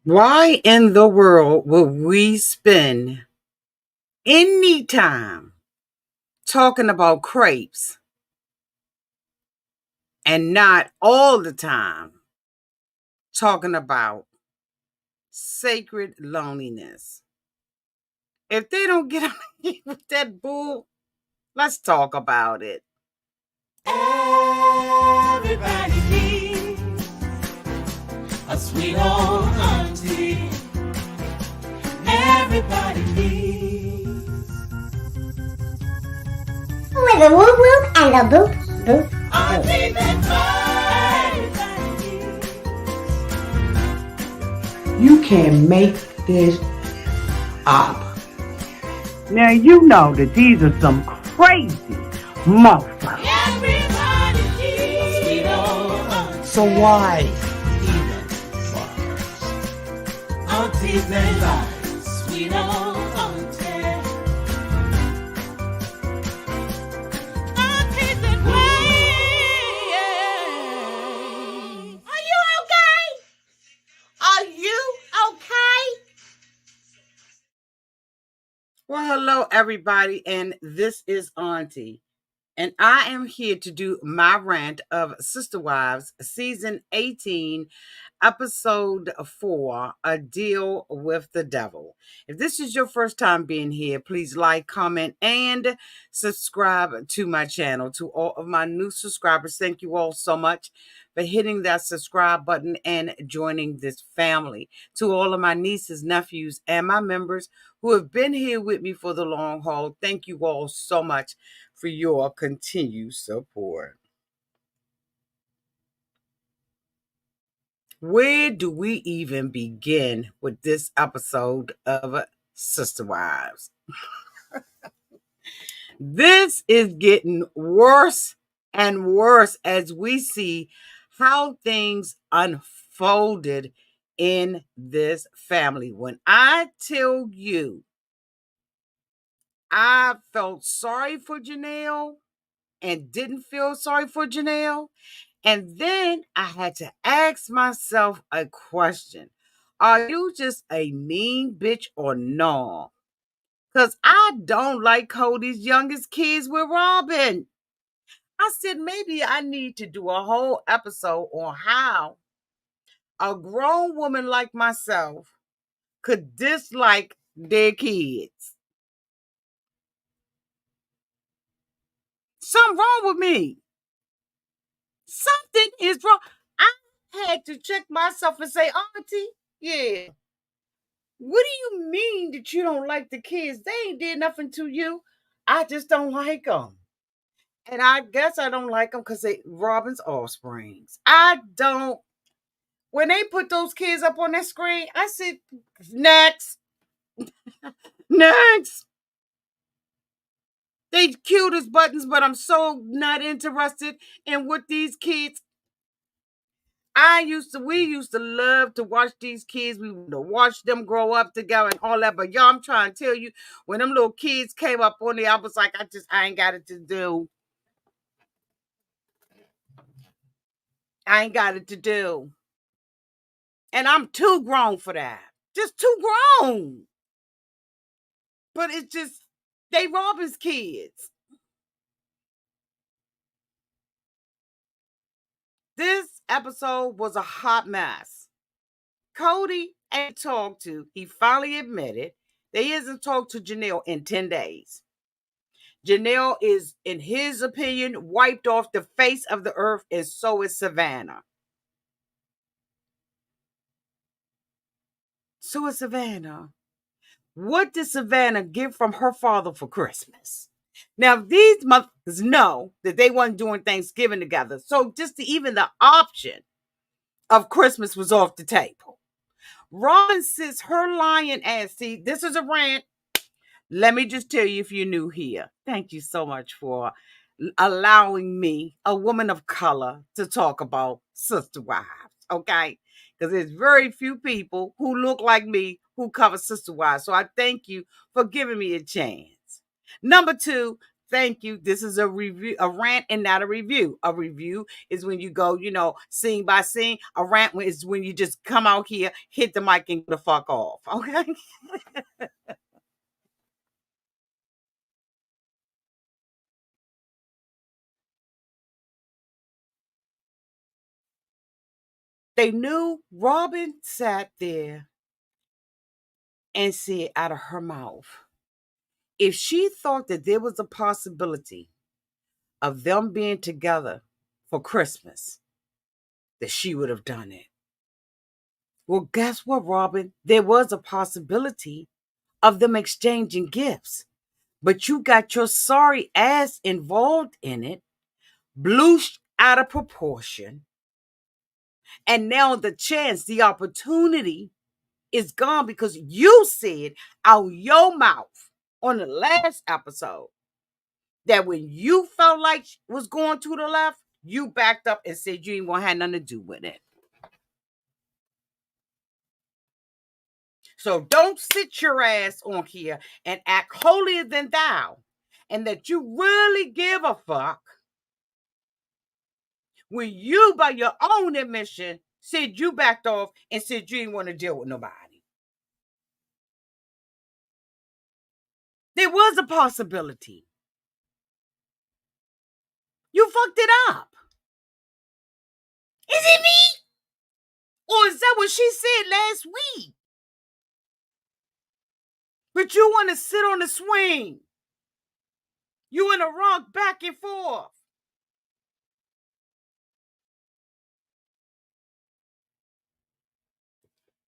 Why in the world would we spend any time talking about crepes and not all the time talking about sacred loneliness? If they don't get on with that bull, let's talk about it. Everybody needs a sweet old auntie. Everybody needs with a whoop whoop and a boop boop. auntie that You can make this up. Now you know that these are some crazy motherfuckers. everybody needs a sweet old auntie. So why even bother? Auntie that sweet old auntie. Auntie that Are you okay? Are you okay? Well, hello, everybody, and this is Auntie. And I am here to do my rant of Sister Wives, Season 18, Episode 4, A Deal with the Devil. If this is your first time being here, please like, comment, and subscribe to my channel. To all of my new subscribers, thank you all so much for hitting that subscribe button and joining this family. To all of my nieces, nephews, and my members who have been here with me for the long haul, thank you all so much for your continued support. Where do we even begin with this episode of Sister Wives? This is getting worse and worse as we see how things unfolded in this family. When I tell you, I felt sorry for Janelle and didn't feel sorry for Janelle. And then I had to ask myself a question. Are you just a mean bitch or no? Because I don't like Cody's youngest kids with Robyn. I said maybe I need to do a whole episode on how a grown woman like myself could dislike their kids. Something wrong with me. Something is wrong. I had to check myself and say, Auntie, yeah, what do you mean that you don't like the kids? They ain't did nothing to you. I just don't like them. And I guess I don't like them because they Robyn's offsprings. I don't. When they put those kids up on that screen, I said, next. Next. They cute as buttons, but I'm so not interested in what these kids. We used to love to watch these kids. We would watch them grow up together and all that. But y'all, I'm trying to tell you, when them little kids came up on there, I was like, I ain't got it to do. I ain't got it to do. And I'm too grown for that. Just too grown. But it's just, they Robyn's kids. This episode was a hot mess. Cody ain't talked to. He finally admitted that he hasn't talked to Janelle in 10 days. Janelle is, in his opinion, wiped off the face of the earth, and so is Savannah. So is Savannah. What did Savannah get from her father for Christmas? Now, these mothers know that they weren't doing Thanksgiving together. So just even the option of Christmas was off the table. Robyn sits her lying ass. See, this is a rant. Let me just tell you if you're new here. Thank you so much for allowing me, a woman of color, to talk about Sister Wives, okay? Because there's very few people who look like me who cover Sister Wives. So I thank you for giving me a chance. Number two, Thank you. This is a review, a rant and not a review. A review is when you go, scene by scene. A rant is when you just come out here, hit the mic, and get the fuck off. Okay. They knew Robyn sat there and said out of her mouth, if she thought that there was a possibility of them being together for Christmas, that she would have done it. Well, guess what, Robyn? There was a possibility of them exchanging gifts, but you got your sorry ass involved in it, blew out of proportion, and now the opportunity is gone because you said out your mouth on the last episode that when you felt like was going to the left, you backed up and said you ain't gonna have nothing to do with it. So don't sit your ass on here and act holier than thou, and that you really give a fuck when you, by your own admission, said you backed off and said you didn't want to deal with nobody. There was a possibility. You fucked it up. Is it me? Or is that what she said last week? But you want to sit on the swing. You in a rock back and forth.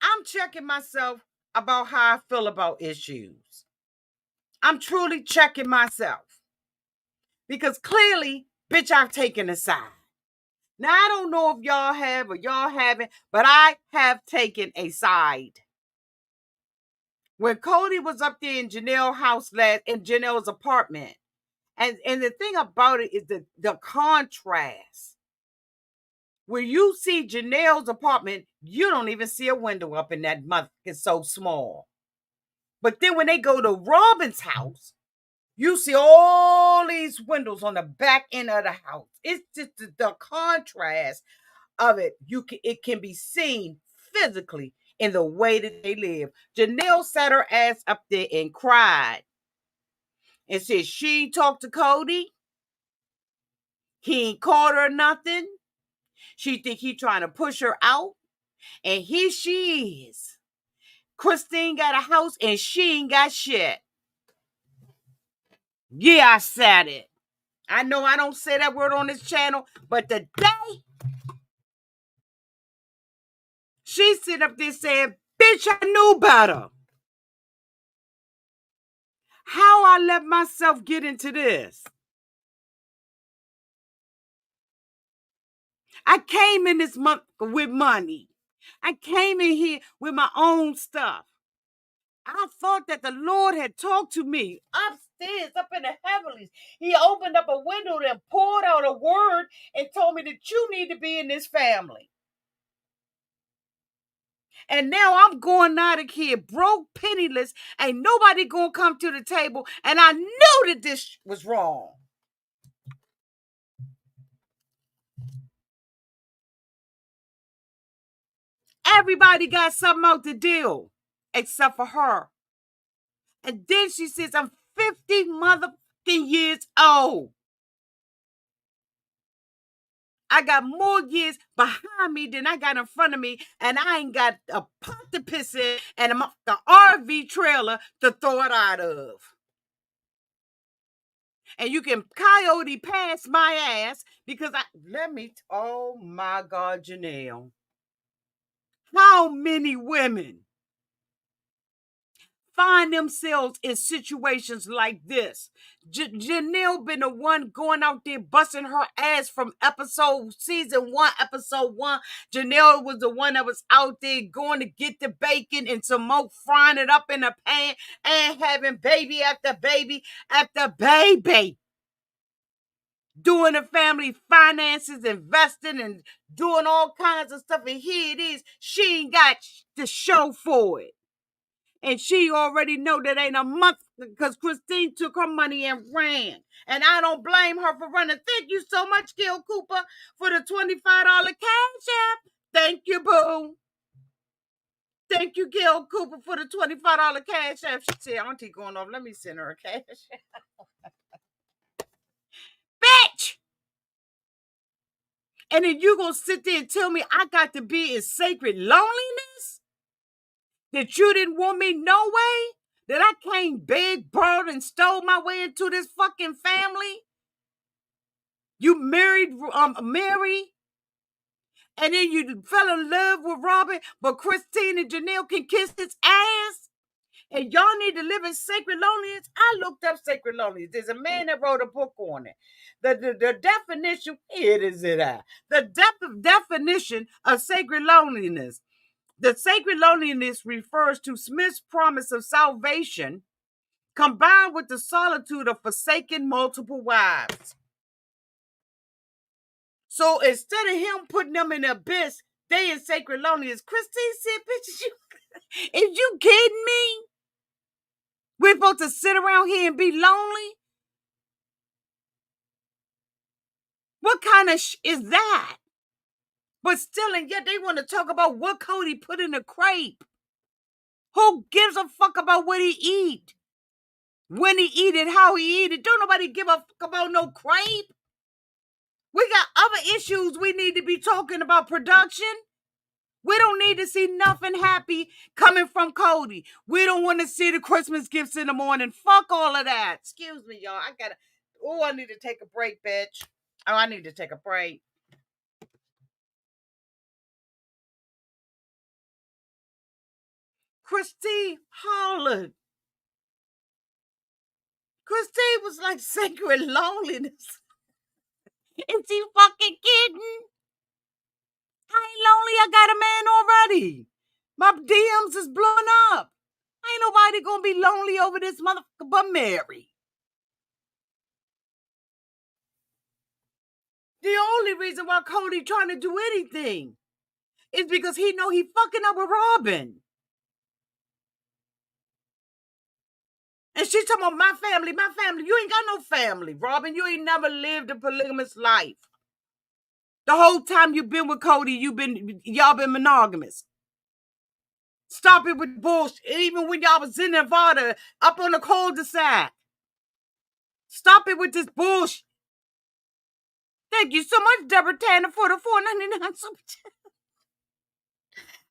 I'm checking myself about how I feel about issues. I'm truly checking myself. Because clearly, bitch, I've taken a side. Now, I don't know if y'all have or y'all haven't, but I have taken a side. When Cody was up there in Janelle's house in Janelle's apartment, and the thing about it is the contrast. When you see Janelle's apartment, you don't even see a window up in that mother. It's so small. But then when they go to Robyn's house, you see all these windows on the back end of the house. It's just the contrast of it. It can be seen physically in the way that they live. Janelle sat her ass up there and cried and said she talked to Cody. He ain't called her nothing. She think he trying to push her out. And here she is. Christine got a house and she ain't got shit. Yeah, I said it. I know I don't say that word on this channel, but the day she sit up there saying, bitch, I knew better. How I let myself get into this? I came in this month with money. I came in here with my own stuff. I thought that the Lord had talked to me upstairs, up in the heavenlies. He opened up a window and poured out a word and told me that you need to be in this family. And now I'm going out of here broke, penniless. Ain't nobody gonna come to the table. And I knew that this was wrong. Everybody got something out the deal except for her. And then she says, I'm 50 motherfucking years old. I got more years behind me than I got in front of me, and I ain't got a pot to piss in and the RV trailer to throw it out of. And you can coyote past my ass because oh my God, Janelle. How many women find themselves in situations like this? Janelle been the one going out there busting her ass from season 1, episode 1. Janelle was the one that was out there going to get the bacon and some more, frying it up in a pan and having baby after baby after baby. Doing the family finances, investing and doing all kinds of stuff. And here it is. She ain't got the show for it. And she already know that ain't a month because Christine took her money and ran. And I don't blame her for running. Thank you so much, Gil Cooper, for the $25 cash app. Thank you, boo. Thank you, Gil Cooper, for the $25 cash app. She said, Auntie going off. Let me send her a cash app. Bitch! And then you gonna sit there and tell me I got to be in sacred loneliness? That you didn't want me no way? That I came begged, borrowed, and stole my way into this fucking family? You married Meri, and then you fell in love with Robyn, but Christine and Janelle can kiss his ass? And y'all need to live in sacred loneliness? I looked up sacred loneliness. There's a man that wrote a book on it. The definition, it is it. The definition of sacred loneliness. The sacred loneliness refers to Smith's promise of salvation combined with the solitude of forsaken multiple wives. So instead of him putting them in the abyss, they in sacred loneliness. Christine said, bitch, is you kidding me? We're supposed to sit around here and be lonely? What kind of is that? But still, and yet they want to talk about what Cody put in the crepe. Who gives a fuck about what he eat? When he eat it, how he eat it. Don't nobody give a fuck about no crepe. We got other issues we need to be talking about. Production. We don't need to see nothing happy coming from Cody. We don't want to see the Christmas gifts in the morning. Fuck all of that. Excuse me, y'all. I need to take a break, bitch. Oh, I need to take a break. Christine hollered. Christine was like sacred loneliness. Is he fucking kidding? I ain't lonely. I got a man already. My DMs is blowing up. Ain't nobody gonna be lonely over this motherfucker but Meri. The only reason why Cody trying to do anything is because he know he fucking up with Robyn. And she talking about my family, my family. You ain't got no family, Robyn. You ain't never lived a polygamous life. The whole time you've been with Cody, y'all been monogamous. Stop it with bullshit. Even when y'all was in Nevada, up on the cul-de-sac. Stop it with this bullshit. Thank you so much, Deborah Tanner, for the $4.99 super chat.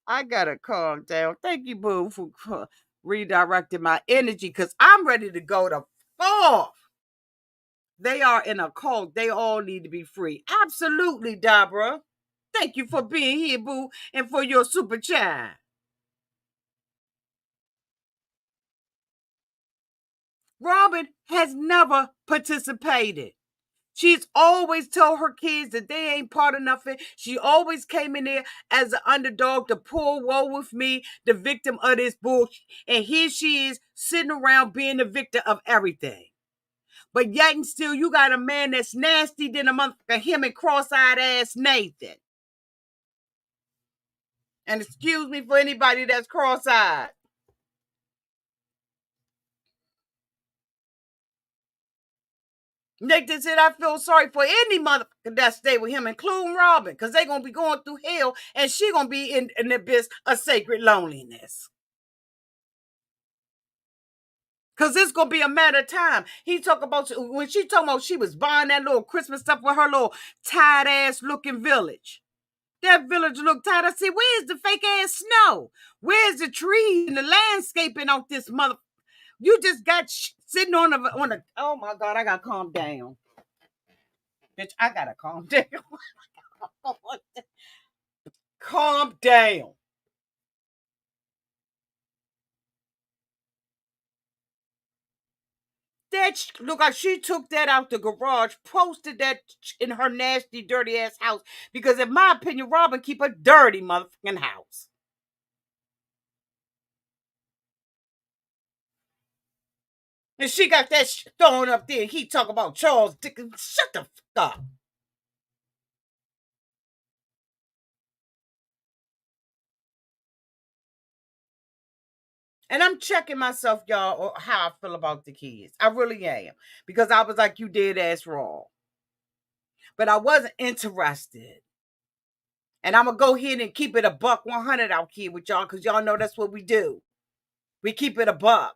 I gotta calm down. Thank you, boo, for redirecting my energy because I'm ready to go to 4. They are in a cult. They all need to be free. Absolutely, Deborah. Thank you for being here, boo, and for your super chat. Robyn has never participated. She's always told her kids that they ain't part of nothing. She always came in there as an underdog, the poor woe with me, the victim of this bullshit. And here she is sitting around being the victim of everything. But yet and still, you got a man that's nasty than a motherfucker, him and cross-eyed ass Nathan. And excuse me for anybody that's cross-eyed. Nathan said, I feel sorry for any motherfucker that stay with him, including Robyn, because they're going to be going through hell, and she going to be in the abyss of sacred loneliness. Because it's going to be a matter of time. He talk about, when she talking about she was buying that little Christmas stuff with her little tight-ass looking village. That village looked tight. I said, where's the fake-ass snow? Where's the trees and the landscaping on this mother? You just got sitting on a, oh my God, I got to calm down. Bitch, I got to calm down. Calm down. That look like she took that out the garage, posted that in her nasty, dirty ass house. Because in my opinion, Robyn keep a dirty motherfucking house. And she got that thrown up there. He talk about Charles Dickens. Shut the fuck up. And I'm checking myself, y'all, or how I feel about the kids. I really am. Because I was like, you did ass wrong. But I wasn't interested. And I'm going to go ahead and keep it a buck 100 out here with y'all, because y'all know that's what we do. We keep it a buck.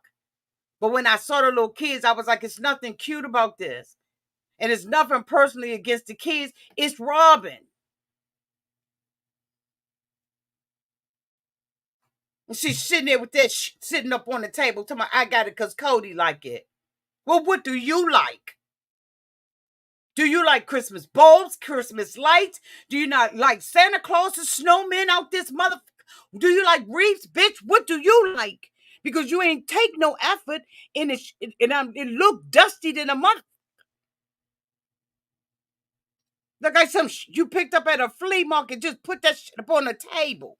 But when I saw the little kids, I was like, it's nothing cute about this. And it's nothing personally against the kids. It's Robyn. And she's sitting there with that sitting up on the table. Telling me, I got it because Cody like it. Well, what do you like? Do you like Christmas bulbs, Christmas lights? Do you not like Santa Claus and snowmen out this mother? Do you like wreaths, bitch? What do you like? Because you ain't take no effort in it, and it look dusty than a month. Like I some you picked up at a flea market, just put that shit up on the table.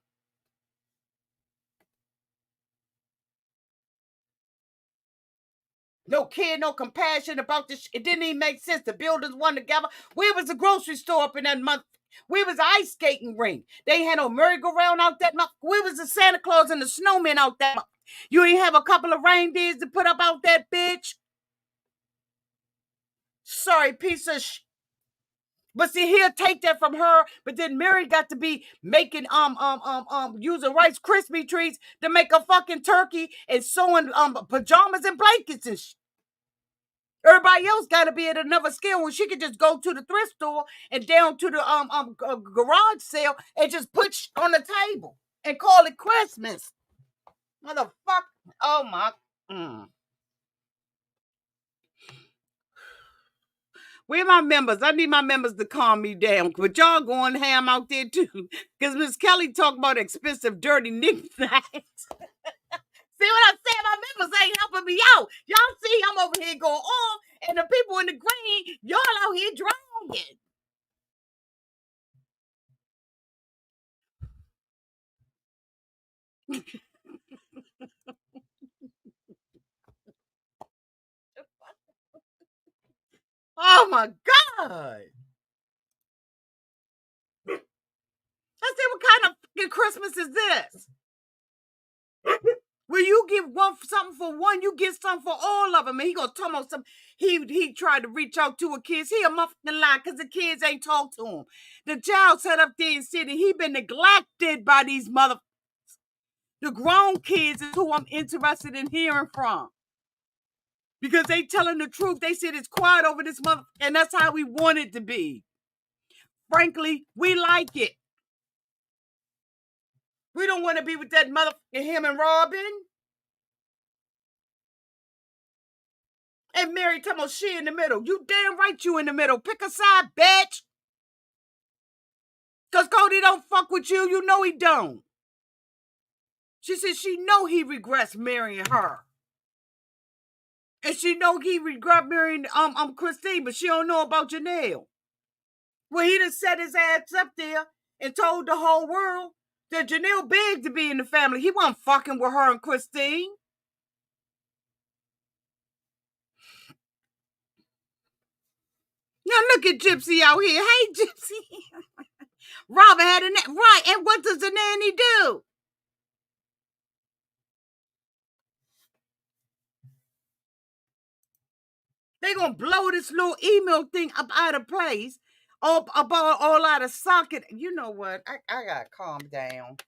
No care, no compassion about this. It didn't even make sense. The buildings one together. Where was the grocery store up in that month? Where was the ice skating ring? They ain't had no merry-go-round out that month. Where was the Santa Claus and the snowman out that month? You ain't have a couple of reindeers to put up out that bitch? Sorry, piece of But see, he'll take that from her. But then Meri got to be making using Rice Krispie treats to make a fucking turkey and sewing pajamas and blankets and Everybody else got to be at another scale when she could just go to the thrift store and down to the garage sale and just put on the table and call it Christmas. Motherfucker. Oh my. Where my members? I need my members to calm me down. But y'all going ham out there too. Because Miss Kelly talk about expensive, dirty knickknacks. See what I'm saying? My members ain't helping me out. Y'all see I'm over here going on, and the people in the green, y'all out here drowning. Oh my God. I said, what kind of fucking Christmas is this? Where you give one something for one, you get something for all of them. And he gonna talk about some. He tried to reach out to a kids. He a motherfucking lie because the kids ain't talked to him. The child sat up there and said that he been neglected by these mother. The grown kids is who I'm interested in hearing from. Because they telling the truth. They said it's quiet over this mother, and that's how we want it to be. Frankly, we like it. We don't want to be with that motherfucking him and Robyn. And Meri talking about she in the middle. You damn right you in the middle. Pick a side, bitch. Because Cody don't fuck with you. You know he don't. She said she know he regrets marrying her. And she know he regret marrying Christine, but she don't know about Janelle. Well, he done set his ass up there and told the whole world that Janelle begged to be in the family. He wasn't fucking with her and Christine. Now look at Gypsy out here. Hey, Gypsy. Robyn had a right. And what does the nanny do? They gonna blow this little email thing up out of place, all out of socket. You know what? I gotta calm down.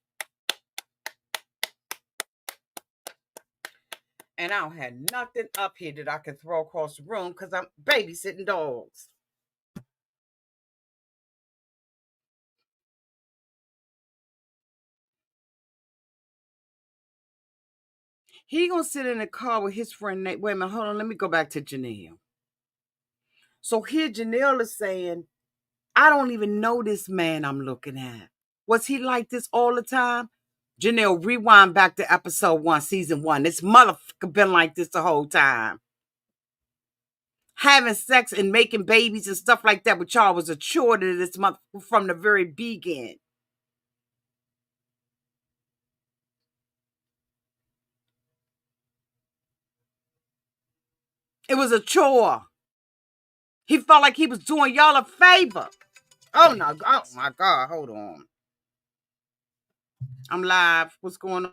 And I don't have nothing up here that I can throw across the room because I'm babysitting dogs. He gonna sit in the car with his friend Nate. Wait a minute, hold on. Let me go back to Janelle. So here Janelle is saying, I don't even know this man I'm looking at. Was he like this all the time? Janelle, rewind back to episode 1, season 1. This motherfucker been like this the whole time. Having sex and making babies and stuff like that, which y'all was a chore to this motherfucker from the very beginning. It was a chore. He felt like he was doing y'all a favor. Oh no! Oh my God! Hold on. I'm live. What's going on?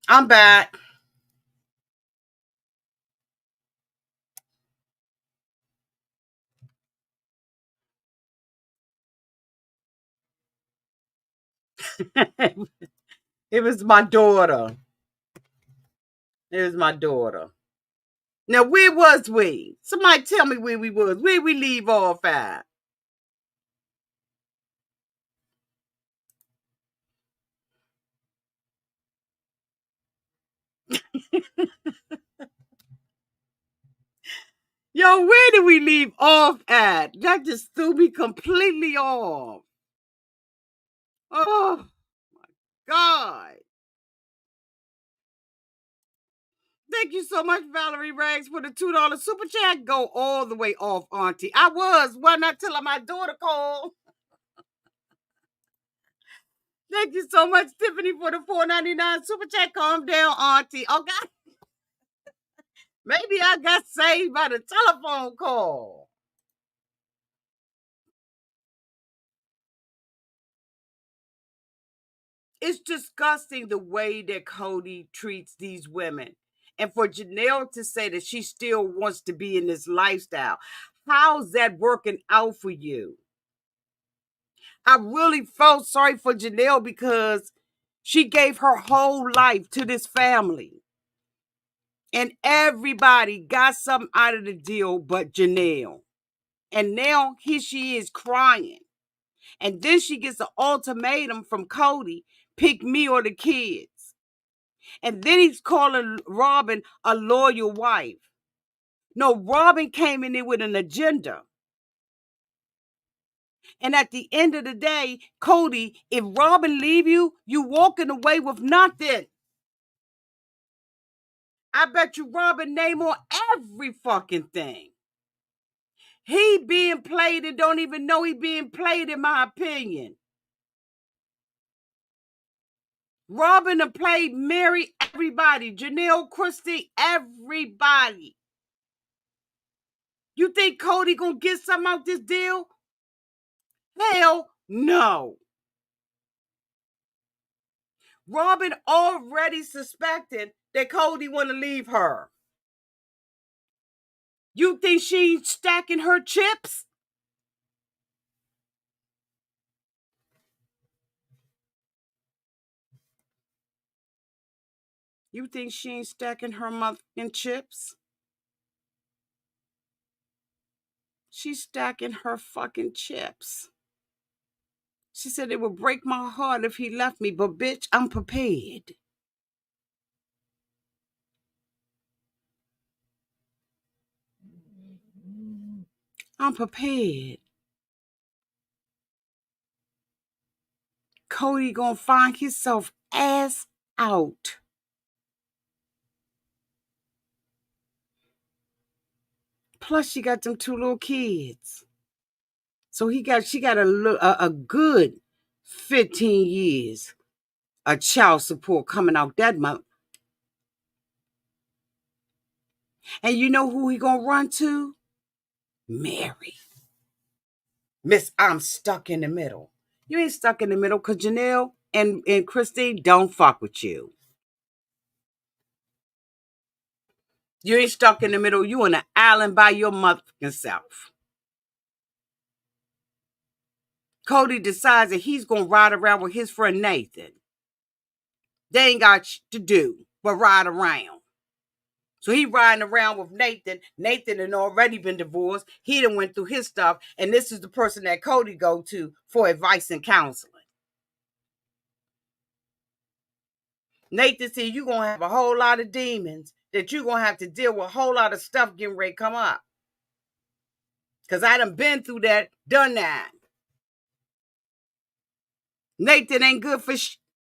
I'm back. It was my daughter. It was my daughter. Now, where was we? Somebody tell me where we was. Where we leave off at? Yo, where did we leave off at? That just threw me completely off. Oh, God. Thank you so much, Valerie Rags, for the $2 super chat. Go all the way off, Auntie. I was. Why not till my daughter called? Thank you so much, Tiffany, for the $4.99 super chat. Calm down, Auntie. Okay. Maybe I got saved by the telephone call. It's disgusting the way that Kody treats these women. And for Janelle to say that she still wants to be in this lifestyle, how's that working out for you? I really felt sorry for Janelle because she gave her whole life to this family. And everybody got something out of the deal but Janelle. And now here she is crying. And then she gets an ultimatum from Kody, pick me or the kids. And then he's calling Robyn a loyal wife. No, Robyn came in there with an agenda. And at the end of the day, Kody, if Robyn leave you, you walking away with nothing. I bet you Robyn name on every fucking thing. He being played and don't even know he being played, in my opinion. Robyn have played Meri, everybody. Janelle, Christie, everybody. You think Kody gonna get something out this deal? Hell no. Robyn already suspected that Kody want to leave her. You think she's stacking her chips? You think she ain't stacking her motherfucking chips? She's stacking her fucking chips. She said it would break my heart if he left me, but bitch, I'm prepared. I'm prepared. Kody gonna find himself ass out. Plus, she got them two little kids. So she got a good 15 years of child support coming out that month. And you know who he gonna run to? Meri. Miss, I'm stuck in the middle. You ain't stuck in the middle because Janelle and Christine don't fuck with you. You ain't stuck in the middle. You on an island by your motherfucking self. Kody decides that he's going to ride around with his friend Nathan. They ain't got to do but ride around. So he riding around with Nathan. Nathan had already been divorced. He done went through his stuff. And this is the person that Kody go to for advice and counseling. Nathan said, you're going to have a whole lot of demons that you're going to have to deal with a whole lot of stuff getting ready to come up. Because I done been through that, done that. Nathan ain't good for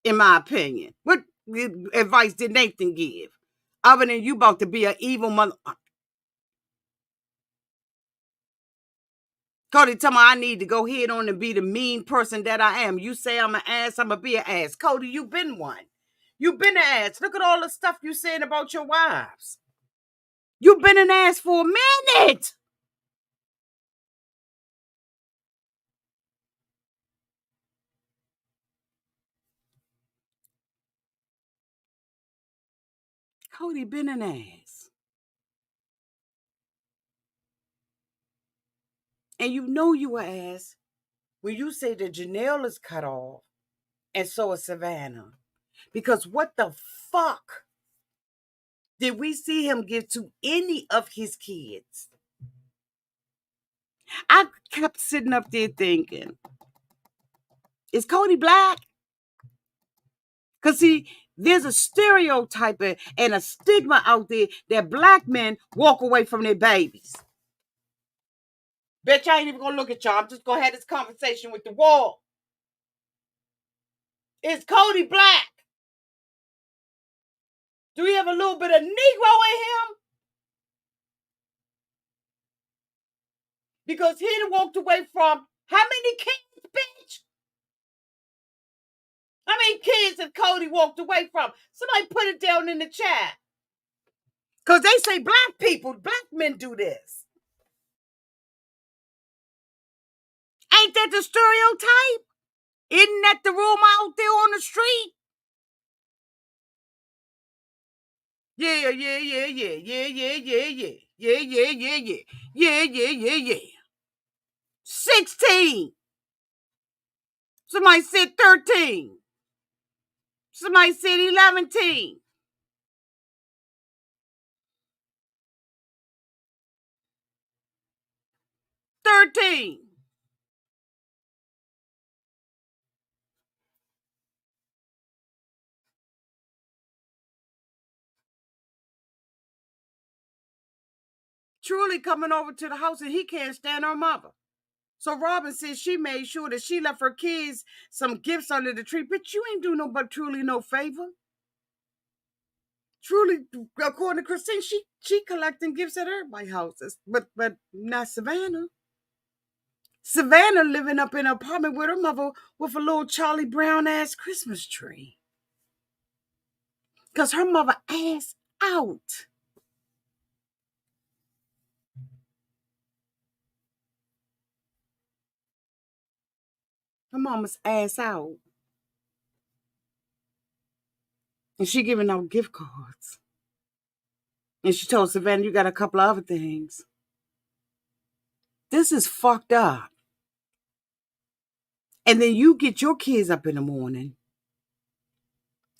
in my opinion. What advice did Nathan give? Other than you about to be an evil mother. Kody tell me I need to go head on and be the mean person that I am. You say I'm an ass, I'm going to be an ass. Kody, you been one. You been an ass. Look at all the stuff you saying about your wives. You been an ass for a minute. Kody been an ass. And you know you an ass when you say that Janelle is cut off and so is Savannah. Because what the fuck did we see him give to any of his kids? I kept sitting up there thinking, is Kody black? Because see, there's a stereotype and a stigma out there that black men walk away from their babies. Bet y'all ain't even gonna look at y'all. I'm just gonna have this conversation with the wall. Is Kody black? Do he have a little bit of Negro in him? Because he done walked away from how many kids, bitch? How many kids have Kody walked away from? Somebody put it down in the chat. Because they say black people, black men do this. Ain't that the stereotype? Isn't that the rumor out there on the street? Yeah. 16. Somebody said 13. Somebody said 11. 13. Truly coming over to the house and he can't stand her mother. So Robyn says she made sure that she left her kids some gifts under the tree. But you ain't do no but Truly no favor. Truly, according to Christine, she collecting gifts at everybody's houses. But not Savannah. Savannah living up in an apartment with her mother with a little Charlie Brown ass Christmas tree. Because her mother ass out. Her mama's ass out. And she giving out gift cards. And she told Savannah, you got a couple of other things. This is fucked up. And then you get your kids up in the morning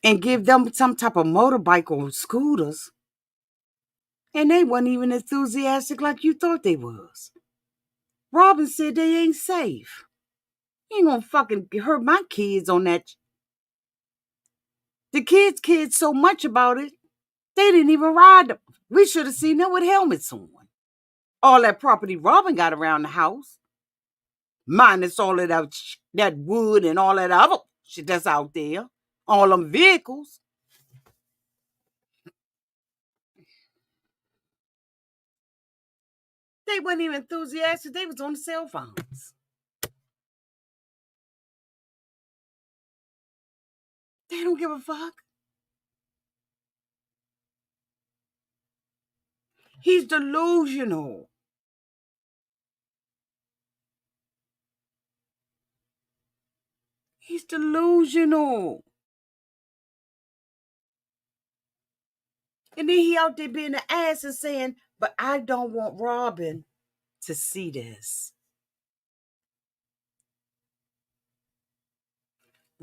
and give them some type of motorbike or scooters. And they weren't even enthusiastic like you thought they was. Robyn said they ain't safe. You ain't gonna fucking hurt my kids on that. The kids cared so much about it, they didn't even ride them. We should have seen them with helmets on. All that property Robyn got around the house, minus all of that wood and all that other shit that's out there, all them vehicles. They weren't even enthusiastic. They was on the cell phones. They don't give a fuck. He's delusional. He's delusional. And then he out there being an ass and saying, but I don't want Robyn to see this.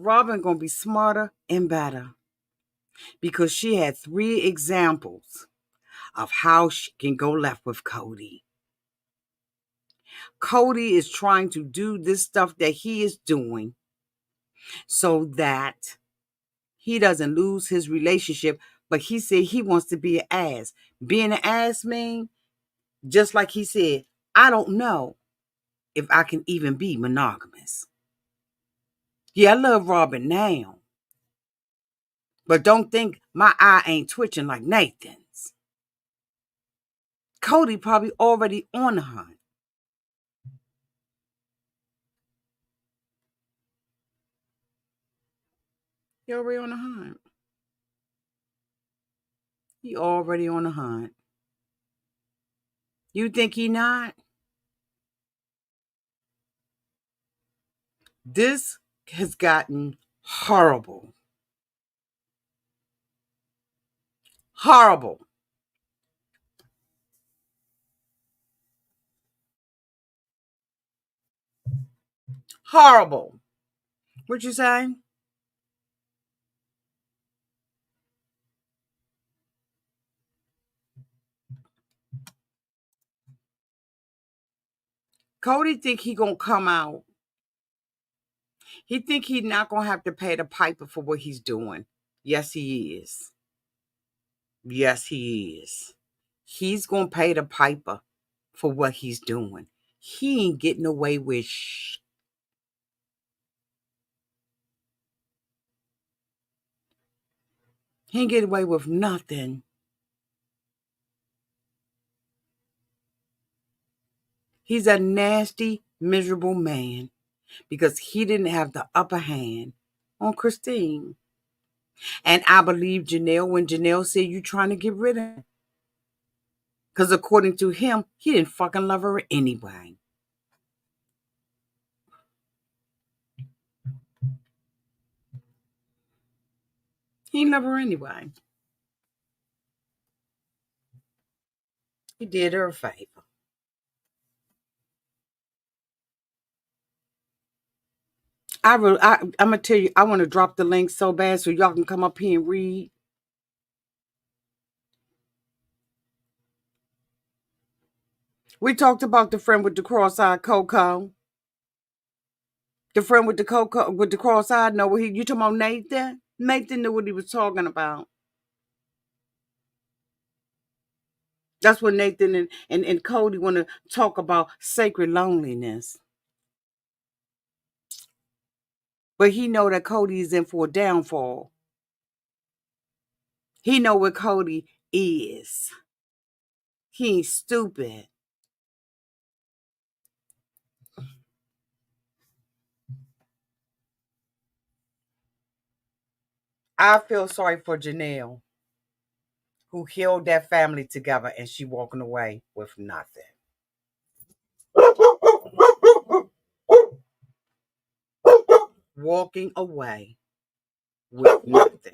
Robyn gonna be smarter and better because she had 3 examples of how she can go left with Kody. Kody is trying to do this stuff that he is doing so that he doesn't lose his relationship. But he said he wants to be an ass. Being an ass means, just like he said, I don't know if I can even be monogamous. Yeah, I love Robyn now. But don't think my eye ain't twitching like Nathan's. Kody probably already on the hunt. He already on the hunt. He already on the hunt. You think he not? This has gotten horrible. Horrible. Horrible. What you saying? Cody think he gonna come out. He think he not gonna have to pay the piper for what he's doing. Yes, he is. Yes, he is. He's gonna pay the piper for what he's doing. He ain't getting away with He ain't getting away with nothing. He's a nasty, miserable man because he didn't have the upper hand on Christine. And I believe Janelle when Janelle said you trying to get rid of him. Because according to him, he didn't fucking love her anyway. He didn't love her anyway. He did her a favor. I'm gonna tell you, I want to drop the link so bad so y'all can come up here and read. We talked about the friend with the cross-eyed Coco. The friend with the Coco with the cross-eyed. Know what you talking about Nathan? Nathan knew what he was talking about. That's what Nathan and Cody want to talk about sacred loneliness. But he know that Cody is in for a downfall. He know what Cody is. He ain't stupid. I feel sorry for Janelle, who held that family together and she walking away with nothing. Walking away with nothing.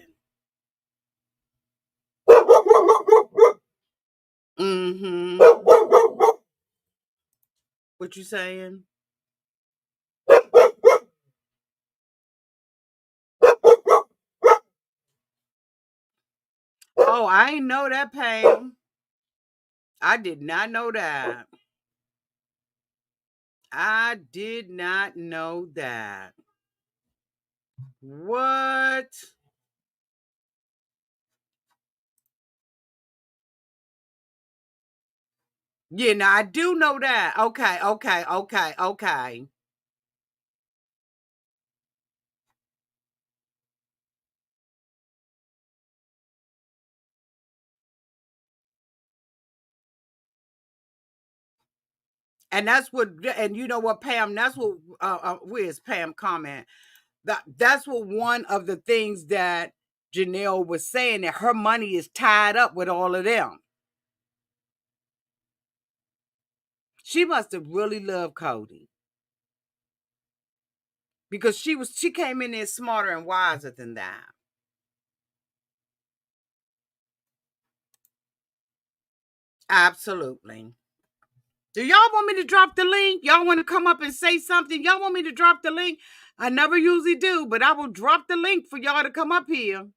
Mm-hmm. What you saying? Oh, I ain't know that, Pam. I did not know that. I did not know that. What? Yeah, now I do know that. Okay. And that's what, and you know what, Pam, that's what, where's Pam comment? That's what one of the things that Janelle was saying, that her money is tied up with all of them. She must have really loved Cody. Because she came in there smarter and wiser than that. Absolutely. Do y'all want me to drop the link? Y'all want to come up and say something? Y'all want me to drop the link? I never usually do, but I will drop the link for y'all to come up here.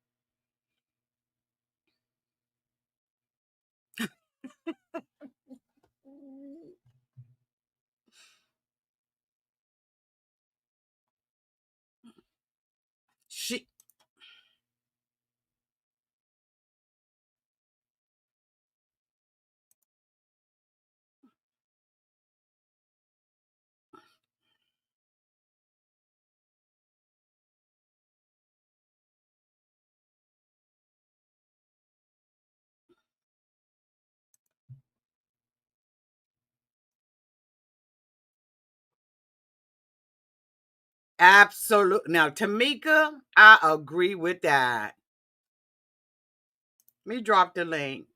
She absolutely. Now, Tamika, I agree with that. Let me drop the link.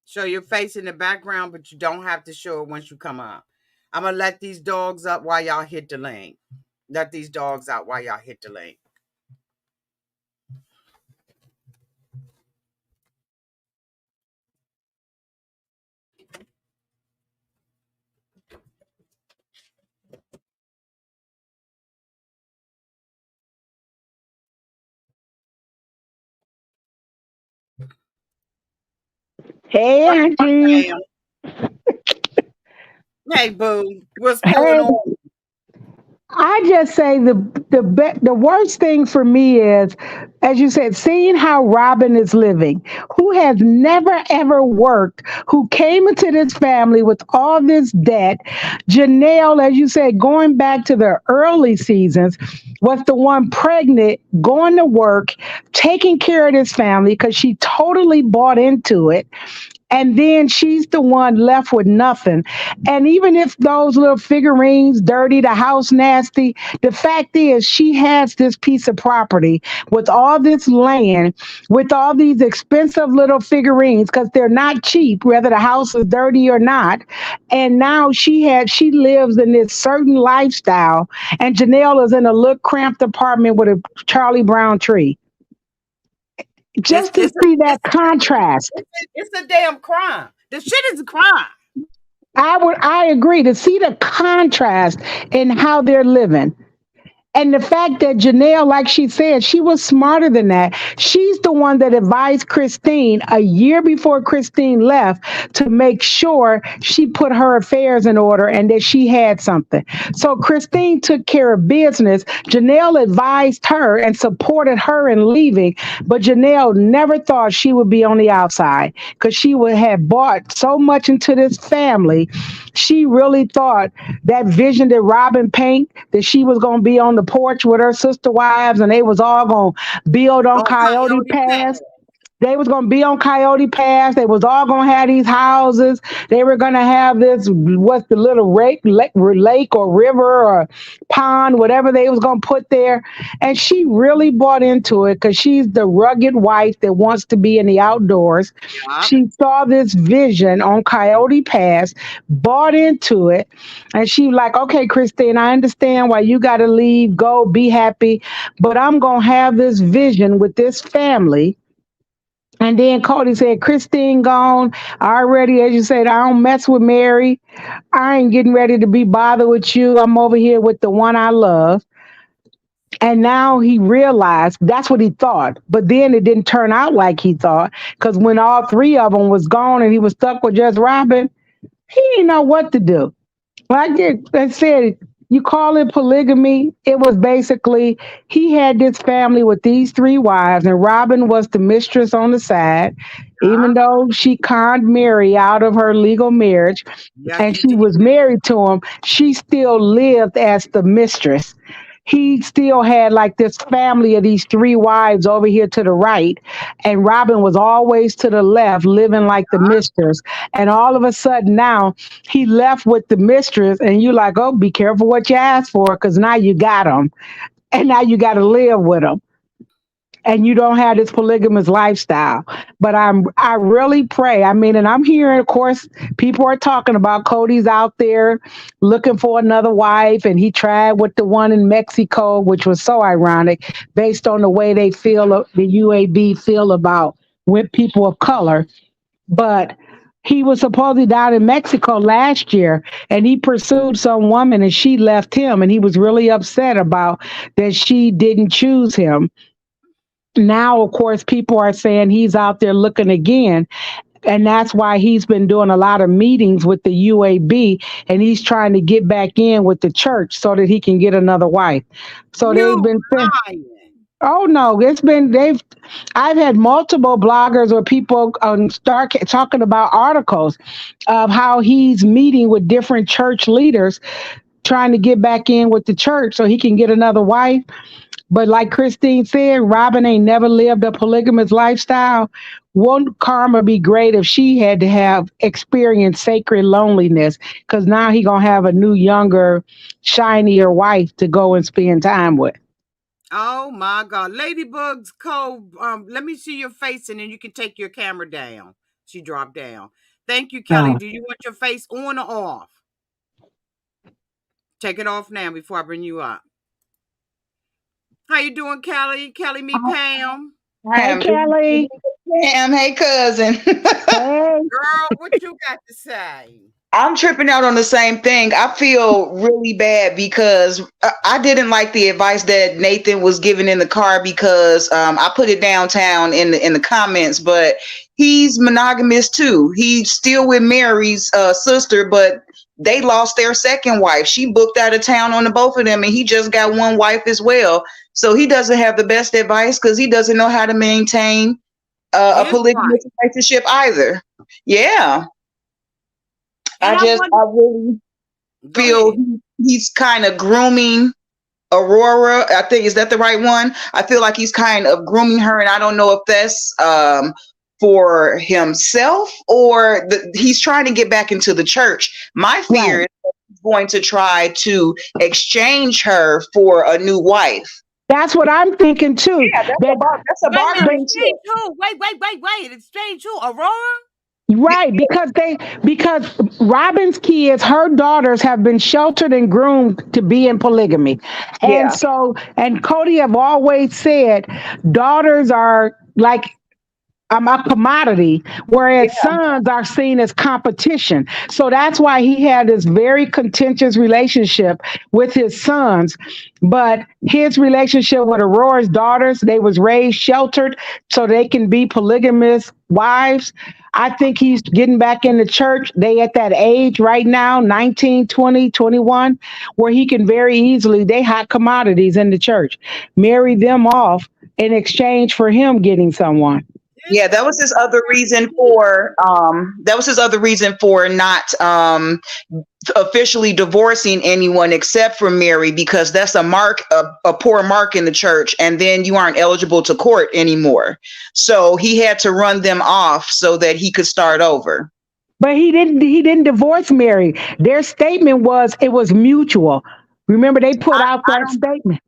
Show your face in the background, but you don't have to show it once you come up. I'm gonna let these dogs up while y'all hit the link. Let these dogs out while y'all hit the link. Hey, Auntie. Hey, hey, boo, what's going Hey, on? I just say the worst thing for me is, as you said, seeing how Robyn is living, who has never ever worked, who came into this family with all this debt. Janelle, as you said, going back to the early seasons, was the one pregnant, going to work, taking care of this family because she totally bought into it. And then she's the one left with nothing. And even if those little figurines dirty, the house nasty, the fact is she has this piece of property with all this land, with all these expensive little figurines, because they're not cheap, whether the house is dirty or not. And now she lives in this certain lifestyle, and Janelle is in a little cramped apartment with a Charlie Brown tree. It's Just to it's a, see that it's contrast. it's a damn crime. The shit is a crime. I agree to see the contrast in how they're living. And the fact that Janelle, like she said, she was smarter than that. She's the one that advised Christine a year before Christine left to make sure she put her affairs in order and that she had something. So Christine took care of business. Janelle advised her and supported her in leaving, but Janelle never thought she would be on the outside because she would have bought so much into this family. She really thought that vision that Robyn paint that she was going to be on the porch with her sister wives and they was all going to build on On Coyote Coyote Pass. Pass. They was gonna be on Coyote Pass. They was all gonna have these houses. They were gonna have this what's the little lake or river or pond, whatever they was gonna put there. And she really bought into it because she's the rugged wife that wants to be in the outdoors. Yup. She saw this vision on Coyote Pass, bought into it, and she like, okay, Christine, I understand why you got to leave, go, be happy, but I'm gonna have this vision with this family. And then Cody said, Christine gone. Already, as you said, I don't mess with Meri. I ain't getting ready to be bothered with you. I'm over here with the one I love. And now he realized that's what he thought. But then it didn't turn out like he thought. Because when all three of them was gone and he was stuck with just Robyn, he didn't know what to do. I said, you call it polygamy. It was basically he had this family with these three wives, and Robyn was the mistress on the side, even though she conned Meri out of her legal marriage Yes, and she she did. was married to him, she still lived as the mistress. He still had like this family of these three wives over here to the right, and Robyn was always to the left, living like the mistress. And all of a sudden now he left with the mistress, and you like, oh, be careful what you ask for, because now you got them, and now you got to live with them and you don't have this polygamous lifestyle. But I really pray. I mean, and I'm hearing, of course, people are talking about Cody's out there looking for another wife, and he tried with the one in Mexico, which was so ironic, based on the way they feel the UAB feel about with people of color. But he was supposedly down in Mexico last year and he pursued some woman and she left him and he was really upset about that she didn't choose him. Now, of course, people are saying he's out there looking again. And that's why he's been doing a lot of meetings with the UAB and he's trying to get back in with the church so that he can get another wife. So they've You been saying, lying. oh no, I've had multiple bloggers or people start talking about articles of how he's meeting with different church leaders trying to get back in with the church so he can get another wife. But like Christine said, Robyn ain't never lived a polygamous lifestyle. Won't karma be great if she had to have experienced sacred loneliness? Because now he gonna have a new, younger, shinier wife to go and spend time with. Oh my God. Ladybug's cold. Let me see your face and then you can take your camera down. She dropped down. Thank you, Kelly. Uh, Do you want your face on or off? Take it off now before I bring you up. How you doing, Kelly? Kelly, me, Pam. I Hey, am doing Kelly. Pam. Hey, cousin. Hey. Girl, what you got to say? I'm tripping out on the same thing. I feel really bad because I didn't like the advice that Nathan was giving in the car because I put it downtown in the comments, but he's monogamous too. He's still with Mary's sister, but they lost their second wife. She booked out of town on the both of them, and he just got one wife as well. So he doesn't have the best advice because he doesn't know how to maintain a His polygamous wife. relationship either. Yeah. And I wonder, I really go feel ahead. he's kind of grooming Aurora. I think is that the right one? I feel like he's kind of grooming her, and I don't know if that's for himself or he's trying to get back into the church. My fear Right. is that he's going to try to exchange her for a new wife. That's what I'm thinking too. Yeah, That that's a Wait a minute, bargaining chip. exchange who? Wait. Exchange who? Aurora? right, because Robin's kids, her daughters have been sheltered and groomed to be in polygamy. And Yeah, so and Cody have always said daughters are like a commodity, whereas yeah. sons are seen as competition. So that's why he had this very contentious relationship with his sons. But his relationship with Aurora's daughters, they was raised sheltered so they can be polygamous wives. I think he's getting back in the church. They at that age right now, 19, 20, 21, where he can very easily, they hot commodities in the church, marry them off in exchange for him getting someone. This Yeah, that was his other reason crazy. for not officially divorcing anyone except for Meri because that's a poor mark in the church, and then you aren't eligible to court anymore. So he had to run them off so that he could start over. But he didn't divorce Mary. Their statement was it was mutual. Remember they put out I that don't statement.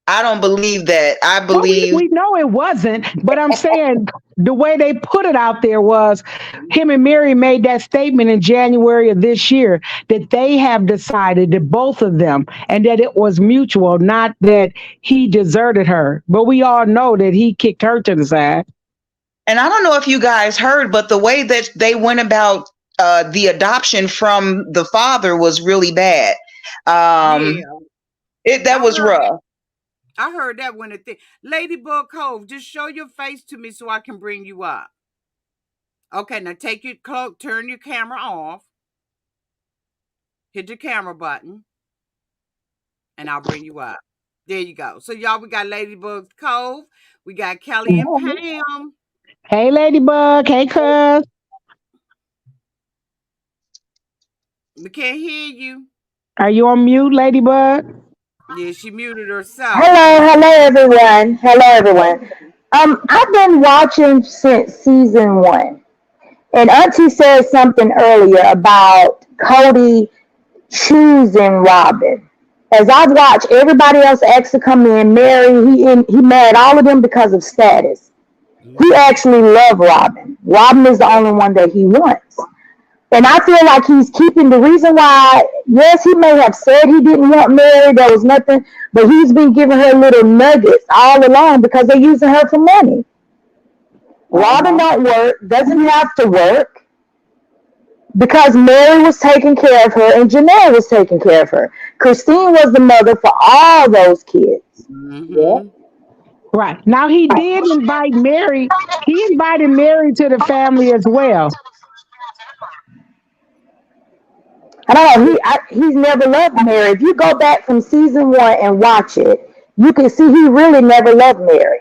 I don't believe that. I Well, believe we know it wasn't, but I'm saying the way they put it out there was him and Mary made that statement in January of this year that they have decided that both of them and that it was mutual, not that he deserted her. But we all know that he kicked her to the side. and I don't know if you guys heard, but the way that they went about the adoption from the father was really bad. Um, Yeah, that I was heard. rough. I heard that when the thing. Ladybug Cove, just show your face to me so I can bring you up. Okay, now take your cloak, turn your camera off, hit the camera button, and I'll bring you up. There you go. So y'all, we got Ladybug Cove, we got Kelly and Pam. Hey, Ladybug. Hey, cuz. We can't hear you. Are you on mute, Ladybug? Yeah, she muted herself. Hello, everyone. Hello, everyone. I've been watching since season one, and Auntie said something earlier about Cody choosing Robyn. As I've watched everybody else actually come in, Meri, he married all of them because of status. He Mhm. actually loved Robyn. Robyn is the only one that he wants. And I feel like he's keeping the reason why, yes, he may have said he didn't want Meri, there was nothing, but he's been giving her little nuggets all along because they're using her for money. Robyn don't work, doesn't have to work because Meri was taking care of her and Janelle was taking care of her. Christine was the mother for all those kids. Mhm. Right. Now he did invite Mary. He invited Mary to the family as well. I don't know. He's never loved Meri. If you go back from season one and watch it, you can see he really never loved Meri.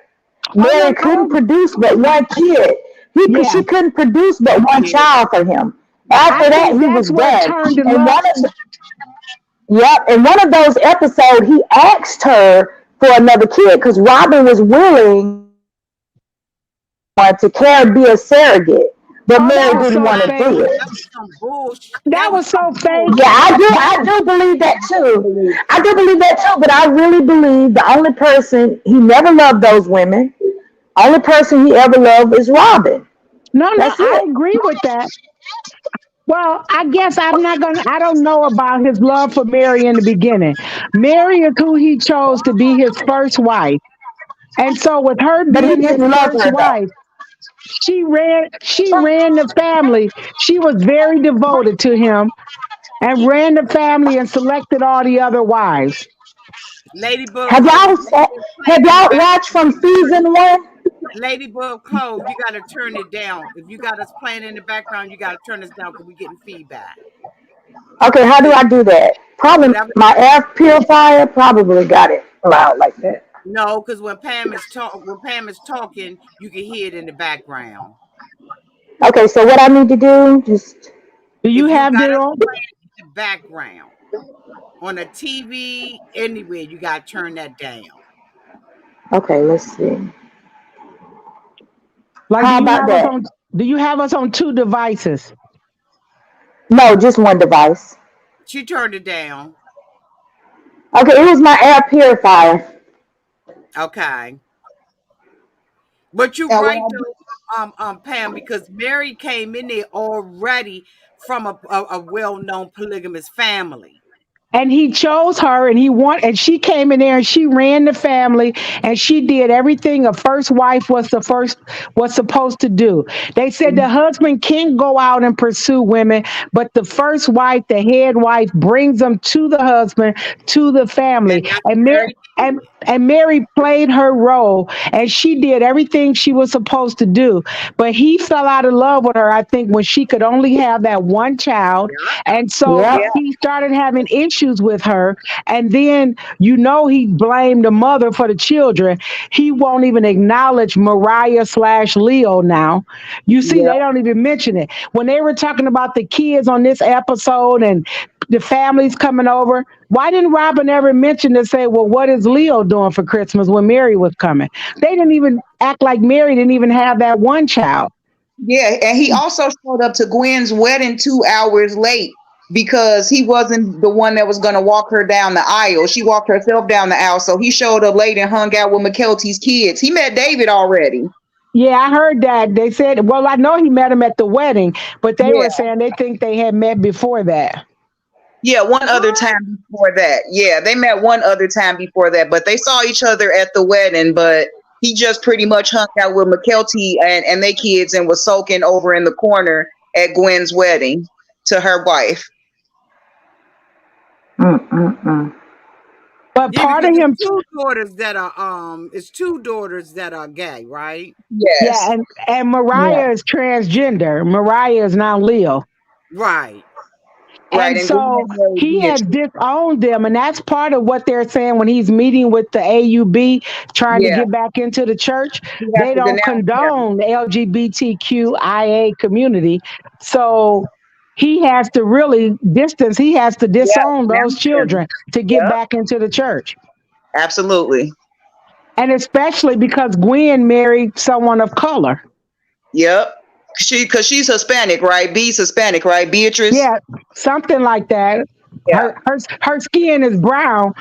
Oh no, Meri couldn't no. produce but one kid. Yeah. She couldn't produce but one Yeah. child for him. I After that, think he that's was what done. turned the And love. in one of those episodes, he asked her for another kid because Robyn was willing to care be a surrogate, but Oh, that Meri was didn't so want to fake. do it. That was some bullshit. That That was was so some fake. Yeah, bullshit. I do believe that too. I do believe that too, but I really believe the only person he never loved those women. Only person he ever loved is Robyn. No, no, That's I it. agree with that. Well, I guess I don't know about his love for Mary in the beginning. Mary is who he chose to be his first wife. And so with her But he being his didn't love first her though. wife, she ran the family. She was very devoted to him and ran the family and selected all the other wives. Ladybug Have Close, y'all you got this have playing in the y'all watched background. from season one? Ladybug Close, you got to turn it down. If you got us playing in the background, you got to turn us down because we're getting feedback. Okay, how do It, I do that? Probably whatever. my air purifier probably got it loud like that. No, because when Pam is talking, you can hear it in the background. Okay, so what I need to do, just Do you If you have got it us on? playing in the background on a TV, anywhere, you got to turn that down. okay, let's see. Like, How about that? do you have us on two devices? No, just one device. She turned it down. Okay, it was my air purifier. Okay. But you're And right when though, Pam, because Mary came in there already from a well-known polygamous family. And he chose her and she came in there and she ran the family and she did everything a first wife was supposed to do. They said the husband can't go out and pursue women, but the first wife, the head wife, brings them to the husband, to the family. And that's And what Mary Mary and did. and Mary played her role and she did everything she was supposed to do. But he fell out of love with her, I think, when she could only have that one child. Yeah. And so Yep. yeah, he started having issues with her. And then, he blamed the mother for the children. He won't even acknowledge Mariah/Leo now. You see, yeah, they don't even mention it. When they were talking about the kids on this episode and the families coming over, why didn't Robyn ever mention to say, well, what is Leo doing for Christmas when Mary was coming? They didn't even act like Mary didn't even have that one child. yeah. And he also showed up to Gwen's wedding 2 hours late because he wasn't the one that was going to walk her down the aisle. She walked herself down the aisle. So he showed up late and hung out with McKelty's kids. He met David already. Yeah, I heard that. They said, well, I know he met him at the wedding, but they Yeah. were saying they think they had met before that. Yeah, one other What? time before that. Yeah, they met one other time before that, but they saw each other at the wedding. But he just pretty much hung out with McKelty and their kids and was soaking over in the corner at Gwen's wedding to her wife. Mm-mm-mm. But Yeah, part because of him, it's two daughters that are gay, right? yeah, Yes. and Yeah. Mariah is transgender. Mariah is now Leo. Right. Right. And And Gwen so married he has Beatrice. disowned them. And that's part of what they're saying when he's meeting with the AUB, trying to Yeah, get back into the church. he has They to don't denounce them. condone the LGBTQIA community. So he has to Yeah, disown those denounce them. children to get Yep, back into the church. absolutely. And especially because Gwen married someone of color. Yep. Because she's Hispanic, right? B's Hispanic, right? Beatrice. Yeah, something like that. Yeah. Her skin is brown.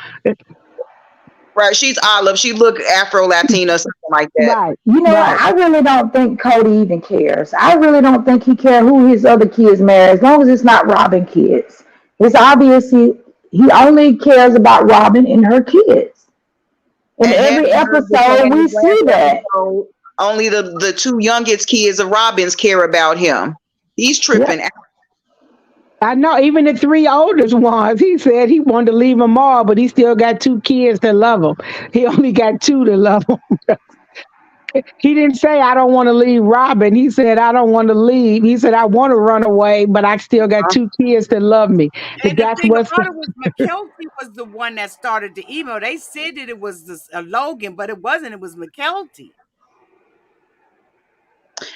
Right. She's olive. She look Afro Latina, something like that. Right, You know what? right. I really don't think Cody even cares. I really don't think he cares who his other kids marry, as long as it's not Robyn kids. It's obvious he only cares about Robyn and her kids. In And then every I heard the say episode, in we the last see that. episode, only the two youngest kids of Robin's care about him. He's Yeah. tripping out. I know, even the three oldest ones, he said he wanted to leave them all, but he still got two kids that love him. He only got two to love him. He didn't say, I don't want to leave Robyn. He said, I don't want to leave. He said, I want to run away, but I still got two kids that love me. And the That's thing what's about it was McKelty was the one that started the email. They said that it was Logan, but it wasn't. It was McKelty.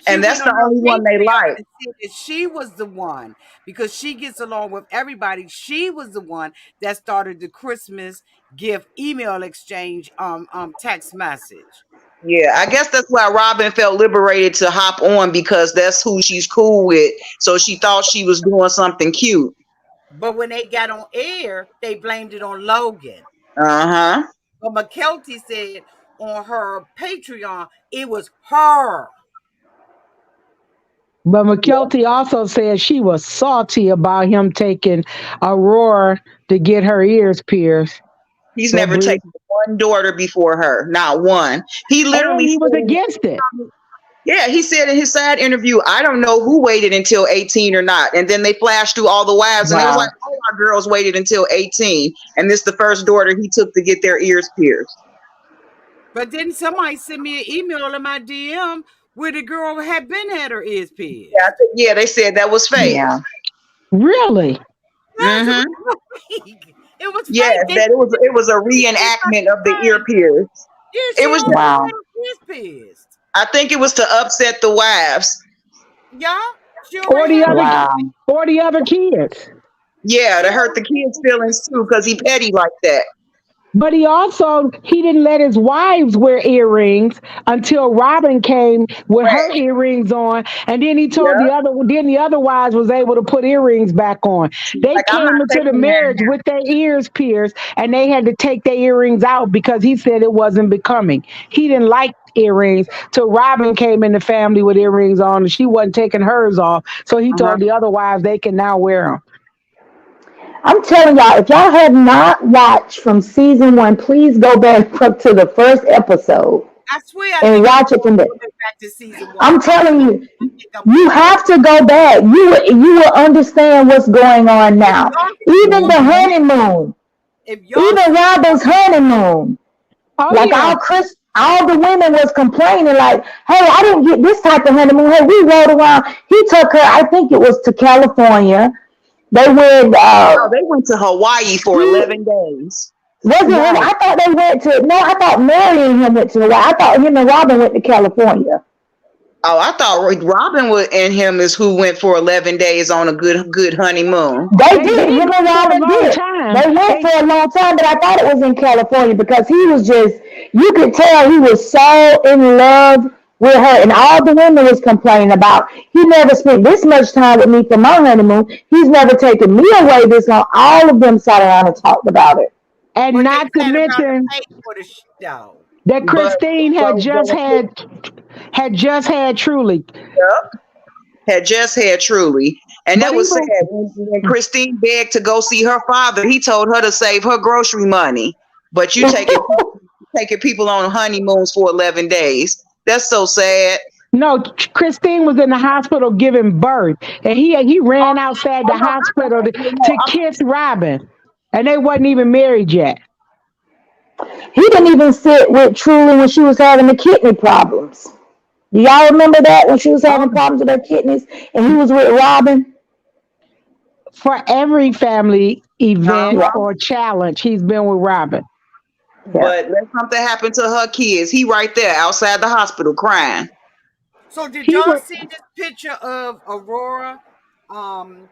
She And went that's the on her only one they Patreon like. and said that she was the one because she gets along with everybody. She was the one that started the Christmas gift email exchange text message. Yeah, I guess that's why Robin felt liberated to hop on because that's who she's cool with. So she thought she was doing something cute. But when they got on air, they blamed it on Logan. Uh-huh. But McKelty said on her Patreon, it was her. But McKelty also said she was salty about him taking Aurora to get her ears pierced. He's That never Breeze, taken one daughter before her, not one. He and literally he was said, against it. yeah, he said in his side interview, I don't know who waited until 18 or not. And then they flashed through all the wives, and they was like, Wow. all our girls waited until 18. And this the first daughter he took to get their ears pierced. But then somebody sent me an email in my DM where the girl had been had her ears Yeah, pierced. yeah, they said that was fake. Yeah. Really? Yes, it Mm-hmm. was fake. It was Yes, fake. They that it was a did not reenactment of the ear confirm. pierce. Yeah, It she was already Wow. had her ears pierced. I think it was to upset the wives. Yeah, she Or already the had other, her. Wow. or the other kids. Yeah, She to hurt the already kids' feelings too, because he petty like that. But he didn't let his wives wear earrings until Robin came with her Right. earrings on, and then he told Yeah. the other wives was able to put earrings back on. She's They like, I'm not came into the taking that marriage with their ears pierced, and they had to take their earrings out because he said it wasn't becoming. He didn't like earrings till Robin came in the family with earrings on, and she wasn't taking hers off. So he now. told the other wives they can now wear them. I'm telling y'all, if y'all have not watched from season one, please go back up to the first episode I swear, I and think I'm watch it from going there. all the way back to season one. I'm telling you, I think I'm you going. have to go back. You will understand what's going on If now. y'all can do Even all the that, Hmm. honeymoon, if y'all even can do all Robin's honeymoon. Oh Like yeah, all the women was complaining, like, "Hey, I didn't get this type of honeymoon. Hey, we rode around." He took her. I think it was to California. They went. No, they went to Hawaii for He 11 days. wasn't him. right. I thought they went to. No, I thought Meri and him went to Hawaii. I thought him and Robin went to California. Oh, I thought Robin and him is who went for 11 days on a good honeymoon. They They did. did Him go and for a Robin long did. time. They went They for a long time, but I thought it was in California because he was just. You could tell he was so in love with her, and all the women was complaining about. He never spent this much time with me for my honeymoon. He's never taken me away this long. All of them sat around and talked about it. and but they not to sat around and mention paid for the though. that But Christine but had just had Truly. had just had Truly. And But that was sad. even When Christine begged to go see her father, he told her to save her grocery money. But you taking people on honeymoons for 11 days. That's so sad. no, Christine was in the hospital giving birth, and he ran outside Oh the no, hospital no, to kiss Robin, and they wasn't even married yet. He didn't even sit with Truly when she was having the kidney problems. Do y'all remember that when she was having Oh, problems with her kidneys and he was with Robin? for every family event Yeah, uh-huh. or challenge, he's been with Robin. yeah. But let something happen to her kids. He right there outside the hospital crying. So did He y'all was see this picture of Aurora? Um,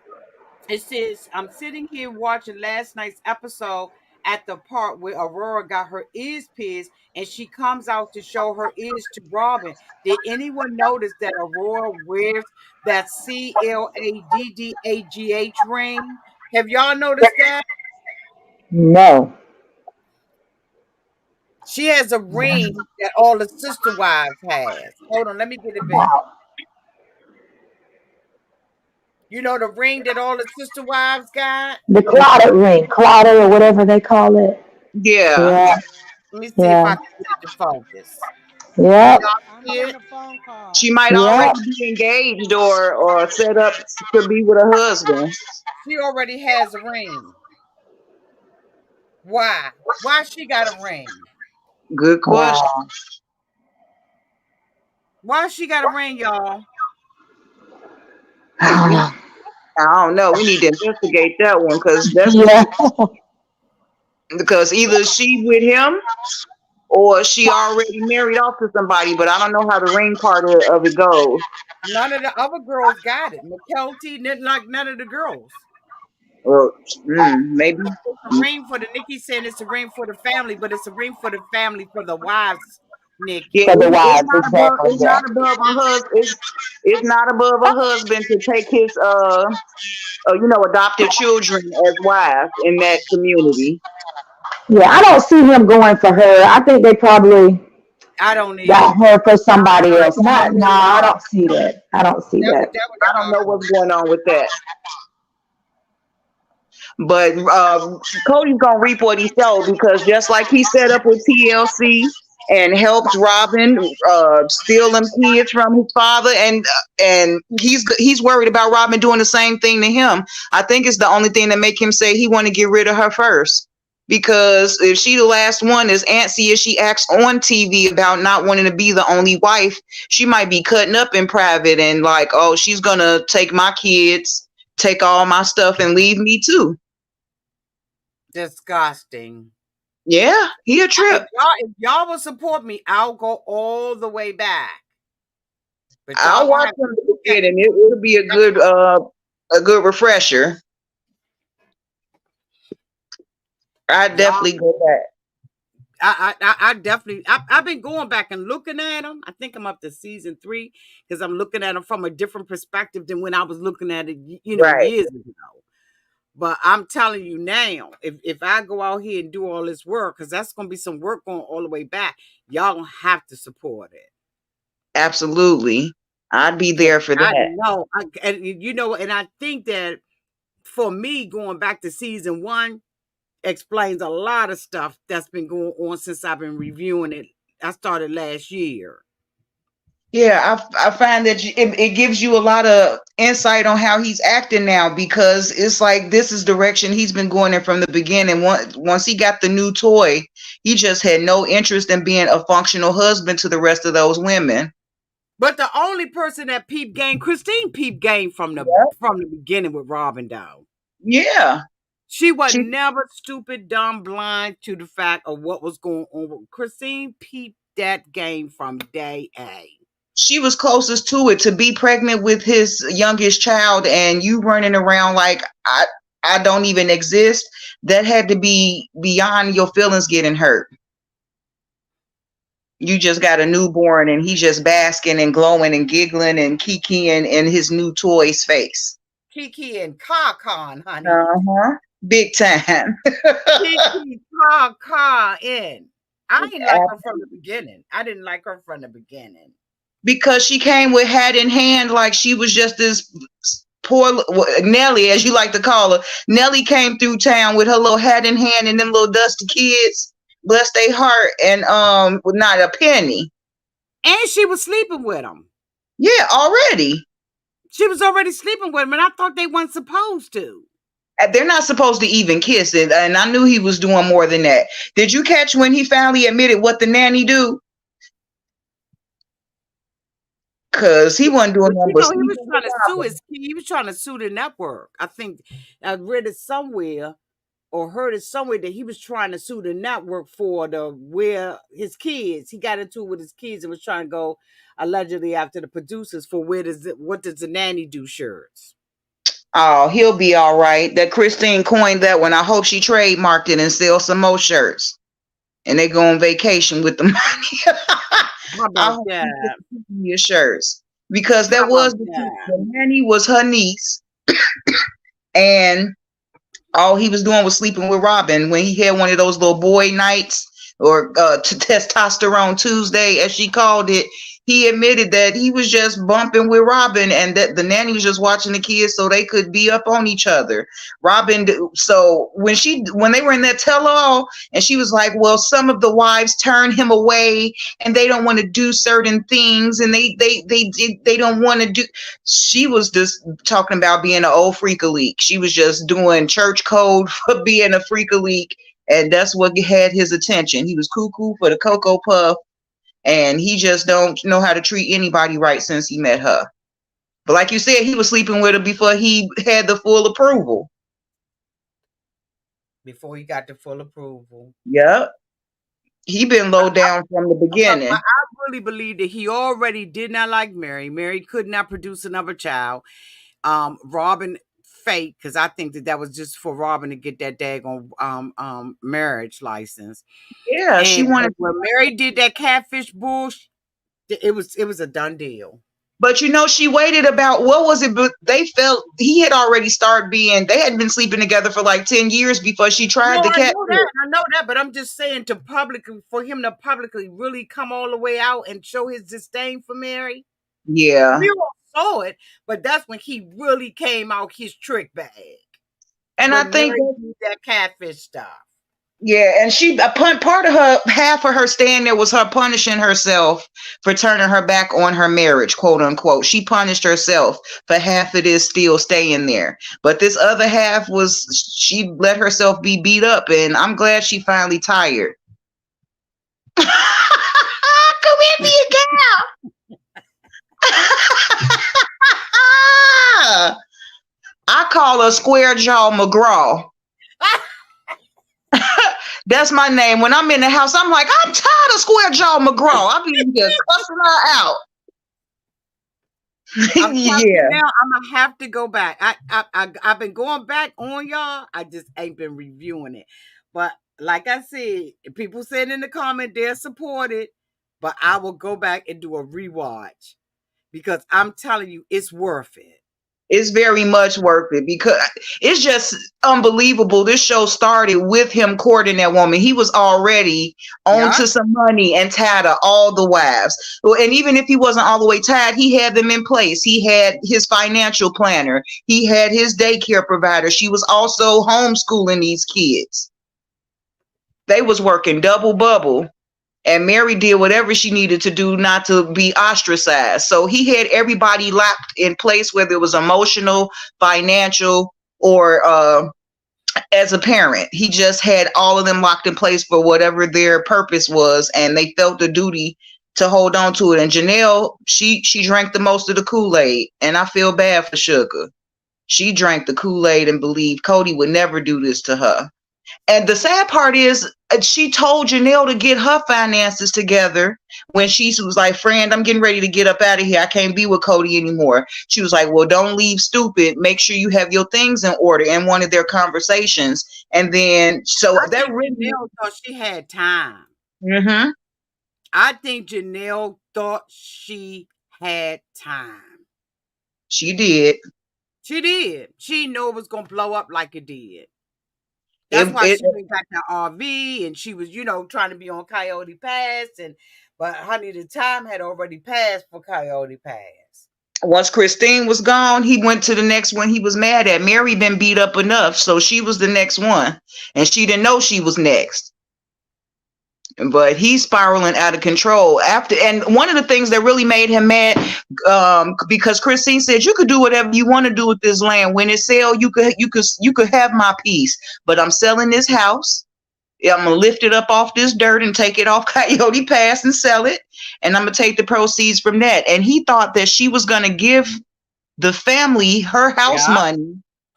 it says I'm sitting here watching last night's episode at the part where Aurora got her ears pierced and she comes out to show her ears to Robin. Did anyone notice that Aurora wears that CLADDAGH ring? Have y'all noticed that? No. She has a ring that all the sister wives has. Hold on, let me get it big. Wow. You know the ring that all the sister wives got? The clotted ring, clotted or whatever they call it. Yeah. Yeah, Let me see if I yeah, can get it to focus. Can yep, y'all I'm see getting it? a phone call. She might already yep. be engaged or set up to be with a husband. She already has a ring. Why? Why she got a ring? Good question. Wow. Why she got a ring, y'all? I don't We know. I don't know. We need to investigate that one Yeah. because either she with him or she already married off to somebody. But I don't know how the ring part of it goes. None of the other girls got it. McKelty didn't like none of the girls. Well, maybe It's a ring for the Nikki saying it's a ring for the family, but it's a ring for the family for the wives, yeah. Nikki. For the It's wives, not above. exactly. It's Yeah. not above a husband. It's not above a husband to take his adopted children as wives in that community. Yeah, I don't see him going for her. I think they probably. I don't either. got her for somebody else. Not, no, I don't see that. I don't see that. That was I don't know what's going on with that. But Cody's gonna reap what he sowed because just like he set up with TLC and helped Robyn steal them kids from his father, and he's worried about Robyn doing the same thing to him. I think it's the only thing that make him say he want to get rid of her first. Because if she the last one, as antsy as she acts on TV about not wanting to be the only wife, she might be cutting up in private and like, oh, she's gonna take my kids, take all my stuff, and leave me too. disgusting. Yeah, he a trip. If y'all will support me, I'll go all the way back. But y'all I'll gonna watch have him to again, and it'll be a good refresher. I y'all. definitely go back. I definitely. I've been going back and looking at them. I think I'm up to season 3 because I'm looking at them from a different perspective than when I was looking at it, Right, years ago. But I'm telling you now, if I go out here and do all this work, because that's going to be some work going all the way back, y'all gonna have to support it. absolutely. I'd be there for I that. know, and I think that for me, going back to season 1 explains a lot of stuff that's been going on since I've been reviewing it. I started last year. Yeah, I find that it gives you a lot of insight on how he's acting now because it's like this is direction he's been going in from the beginning. Once he got the new toy, he just had no interest in being a functional husband to the rest of those women. But the only person that peep game, Christine peep game from the beginning with Robyn though. Yeah, She was she never stupid, dumb, blind to the fact of what was going on. Christine peeped that game from day A. she was closest to it to be pregnant with his youngest child and you running around like I don't even exist. That had to be beyond your feelings getting hurt. You just got a newborn and he's just basking and glowing and giggling and kikiing in his new toy's face. Kiki and Kakan, honey. Uh-huh. Big time. Kiki Kaka in. I didn't like her from the beginning. I didn't like her from the beginning. Because she came with hat in hand like she was just this poor Nelly, as you like to call her. Nelly came through town with her little hat in hand and them little dusty kids, bless their heart, and with not a penny. And she was sleeping with him. Yeah, already. She was already sleeping with him, and I thought they weren't supposed to. They're not supposed to even kiss it, and I knew he was doing more than that. Did you catch when he finally admitted what the nanny do? Because he wasn't doing nothing but He was sleeping trying with to sue Robyn. he was trying to sue the network. I think I read it somewhere or heard it somewhere that he was trying to sue the network for where his kids, he got into it with his kids and was trying to go allegedly after the producers for what does the nanny do shirts. Oh, he'll be all right. That Christine coined that one. I hope she trademarked it and sells some more shirts. And they go on vacation with the money. How I about hope that? she gets your shirts. Because How that about was the that? nanny was her niece. And all he was doing was sleeping with Robyn when he had one of those little boy nights or testosterone Tuesday, as she called it. He admitted that he was just bumping with Robyn and that the nanny was just watching the kids so they could be up on each other. Robyn, so when they were in that tell-all and she was like, well, some of the wives turn him away and they don't want to do certain things and they don't want to do. She was just talking about being an old freak-a-leak. She was just doing church code for being a freak-a-leak, and that's what had his attention. He was cuckoo for the Cocoa Puff, and he just don't know how to treat anybody right since he met her. But like you said, he was sleeping with her before he had the full approval. Before he got the full approval. Yep. He been low down from the beginning. But I really believe that he already did not like Meri. Meri could not produce another child. Robyn fake, because I think that was just for Robyn to get that daggone marriage license. Yeah, she And wanted. when Meri did that catfish bullshit, it was a done deal. But she waited about, what was it? But they felt he had already started they had been sleeping together for like 10 years before she tried No, the I cat. know that, but I'm just saying for him to publicly really come all the way out and show his disdain for Meri. Yeah. We all saw it, but that's when he really came out his trick bag. And I When think Meri did that catfish stuff. Yeah, and she part of her half of her stand there was her punishing herself for turning her back on her marriage, quote unquote. She punished herself for half of this still staying there. But this other half was she let herself be beat up, and I'm glad she finally tired. Come here, be a girl. I call her Square Jaw McGraw. That's my name. When I'm in the house, I'm like, I'm tired of Square Jaw McGraw. I'll be here cussing her out. I'm telling you Yeah. now, I'm gonna have to go back. I've been going back on y'all. I just ain't been reviewing it. But like I said, people said in the comment they're supported, but I will go back and do a rewatch because I'm telling you, it's worth it. It's very much worth it because it's just unbelievable. This show started with him courting that woman. He was already on to some money and tied of all the wives. Well, and even if he wasn't all the way tied, he had them in place. He had his financial planner. He had his daycare provider. She was also homeschooling these kids. They was working double bubble. And Meri did whatever she needed to do not to be ostracized. So he had everybody locked in place, whether it was emotional, financial, or as a parent. He just had all of them locked in place for whatever their purpose was, and they felt the duty to hold on to it. And Janelle, she drank the most of the Kool-Aid, and I feel bad for Sugar. She drank the Kool-Aid and believed Kody would never do this to her. And the sad part is she told Janelle to get her finances together when she was like, friend, I'm getting ready to get up out of here. I can't be with Kody anymore. She was like, well, don't leave stupid. Make sure you have your things in order in one of their conversations. And then, so I that think really. Janelle thought she had time. Mm-hmm. I think Janelle thought she had time. She did. She did. She knew it was going to blow up like it did. That's why she went got the RV and she was, trying to be on Coyote Pass. But honey, the time had already passed for Coyote Pass. Once Christine was gone, he went to the next one he was mad at. Meri been beat up enough, so she was the next one. And she didn't know she was next. But he's spiraling out of control and one of the things that really made him mad, because Christine said you could do whatever you want to do with this land. When it sell, you could have my piece, but I'm selling this house. I'm gonna lift it up off this dirt and take it off Coyote Pass and sell it, and I'm gonna take the proceeds from that. And he thought that she was gonna give the family her house money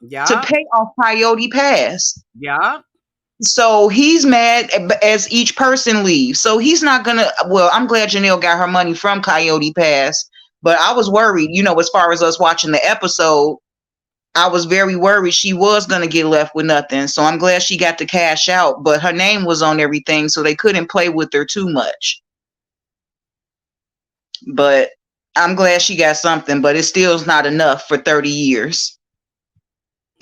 to pay off Coyote Pass. Yeah. So he's mad as each person leaves. So he's not gonna. Well, I'm glad Janelle got her money from Coyote Pass, but I was worried. As far as us watching the episode, I was very worried she was gonna get left with nothing. So I'm glad she got to cash out, but her name was on everything, so they couldn't play with her too much. But I'm glad she got something, but it still is not enough for 30 years.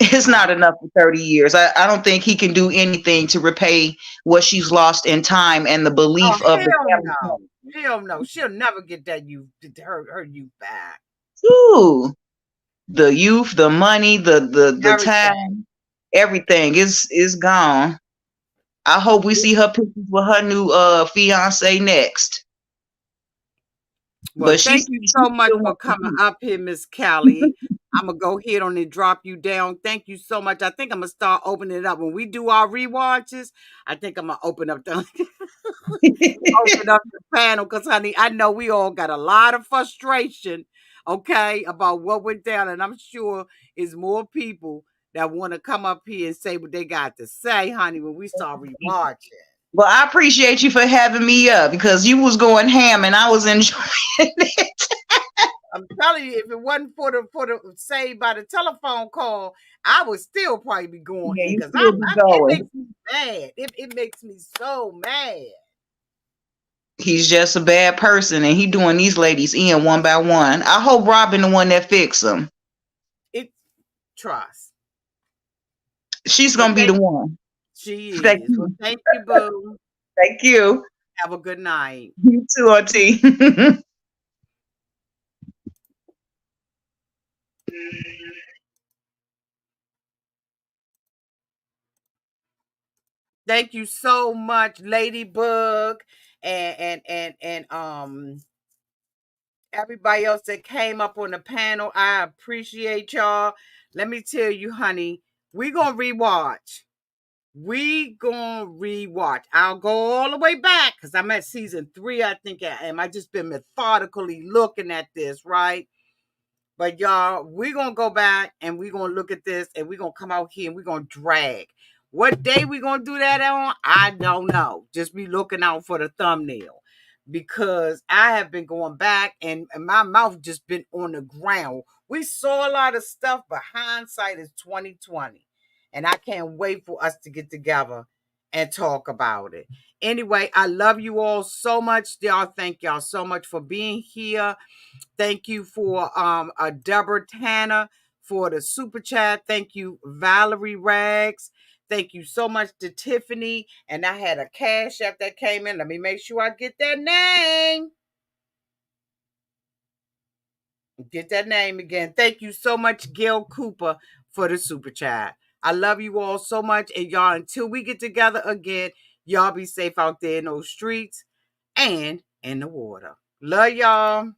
It's not enough for 30 years. I don't think he can do anything to repay what she's lost in time and the belief of the family. No. Hell no. She'll never get that her youth back. Ooh. The youth, the money, the time, everything is gone. I hope we see her pictures with her new fiance next. Well, thank you so much for coming up here, Miss Callie. I'm going to go ahead on and drop you down. Thank you so much. I think I'm going to start opening it up. When we do our rewatches, I think I'm going to open up the panel because, honey, I know we all got a lot of frustration, okay, about what went down. And I'm sure it's more people that want to come up here and say what they got to say, honey, when we start rewatching. Well, I appreciate you for having me up because you was going ham and I was enjoying it. I'm telling you, if it wasn't for the saved by the telephone call, I would still probably be going in because it makes me mad. It makes me so mad. He's just a bad person, and he doing these ladies in one by one. I hope Robyn the one that fix them. It trust. She's Well, gonna be the one. she Thank is. Well, you. thank you, boo. Thank you. Have a good night. You too, Auntie. Thank you so much, Ladybug, and everybody else that came up on the panel. I appreciate y'all. Let me tell you, honey, we gonna rewatch. We gonna rewatch. I'll go all the way back because I'm at season 3. I think I am. I just been methodically looking at this, right? But y'all, we're going to go back and we're going to look at this and we're going to come out here and we're going to drag. What day we going to do that on? I don't know. Just be looking out for the thumbnail because I have been going back and my mouth just been on the ground. We saw a lot of stuff, but hindsight is 2020. And I can't wait for us to get together and talk about it. Anyway, I love you all so much. Y'all, thank y'all so much for being here. Thank you for Deborah Tanner for the super chat. Thank you, Valerie Rags. Thank you so much to Tiffany. And I had a cash app that came in. Let me make sure I get that name. Get that name again. Thank you so much, Gail Cooper, for the super chat. I love you all so much. And y'all, until we get together again, y'all be safe out there in those streets and in the water. Love y'all.